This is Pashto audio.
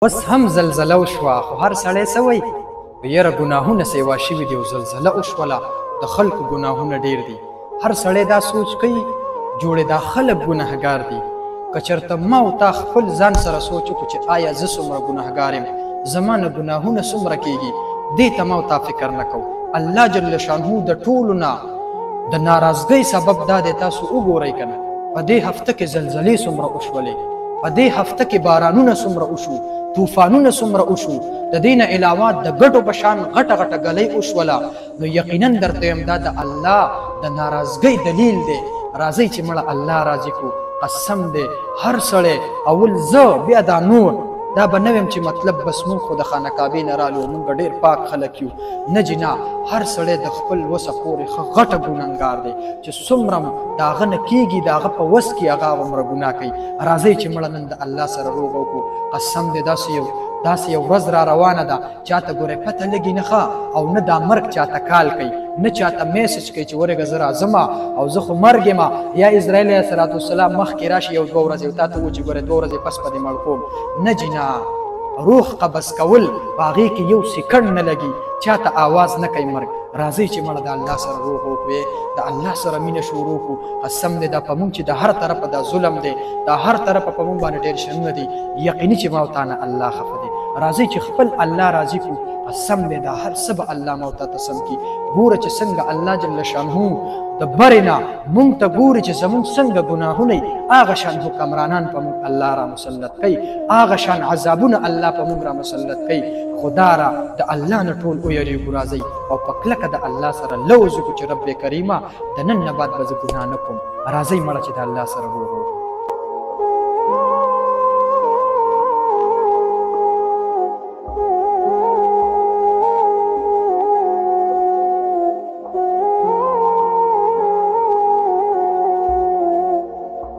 اوس هم زلزله وشوه خو هر سړی څه وایي یاره ګناهونه سیوا شوي دي او زلزله وشوله د خلکو ګناهونه ډېر دي. هر سړی دا سوچ کوي جوړې دا خلک ګناهګار دي. که چېرته ما او تا خپل ځان سره سوچ وکړو چې آیا زه څومره ګناهګار یم، زما نه ګناهونه څومره کېږي، دې ته ما او تا فکر نه کوو. الله جل شانهو د ټولو نه د ناراضګۍ سبب دا دی، تاسو وګورئ که نه په دې هفته کې زلزلې څومره وشولې، په دې هفته کې بارانونه څومره وشو، طوفانونه څومره وشو، د دې نه علاوه د ګټو په شان غټه غټه ګلۍ وشوله. نو یقینا درته یم دا د الله د ناراضګۍ دلیل دی. راځئ چې مړه الله راضي کړو. قسم دی هر سړی اول زه بیا دا نور، دا به نه ویم چې مطلب بس مونږ خو د خانه کعبې نه رالو، مونږ ډېر پاک خلک یو. نه جنا، هر سړی د خپل وسه پورې ښه غټه ګنهګار دی چې څومره د هغه نه کېږي د هغه په وس کې هغه هغومره ګناه کوي. راځئ چې مړه نن د الله سره روغ وکړو. قسم دی داسې یو ورځ را روانه ده چاته ګورئ پته لګي نه ښه، او نه دا مرګ چاته کال کوي، نه چاته میسج کوي چې ورېږه زه راځمه او زه خو مرګ یم. یا اسرائیل علیه السلام مخکې راشي یو دوه ورځې او تا ته ووایي چې ګورئ 2 ورځې پس به دې مړ کوم. نه جنا، روح قبض کول په هغې کې یو سیکنډ نه لګي، چاته آواز نه کوي مرګ. راځئ چې مړه د الله سره روغ وکړو، د الله سره مینه شروع کړو. قسم دی دا په مونږ چې د هر طرفه دا ظلم دی، دا هر طرفه په مونږ باندې ډېر شرونه دي، یقیني چې ما او تا نه الله خفه دی. راځئ چې خپل الله راضي کړو. قسم دی دا هر څه به الله ما او تا ته سم کړي. ګوره چې څنګه الله جل شانهو د برې نه مونږ ته ګوري چې زمونږ څنګه ګناهونه یي، هغه شان حکمرانان په مونږ الله را مسلط کوي، هغه شان عذابونه الله په مونږ را مسلط کوي. خدا را د الله نه ټول ویریږو. راځئ او په کلکه د الله سره لوز وکړو چې رب کریمه د نن نه بعد به زه ګناه نه کوم. راځئ مړه چې د الله سره روغ وکړو.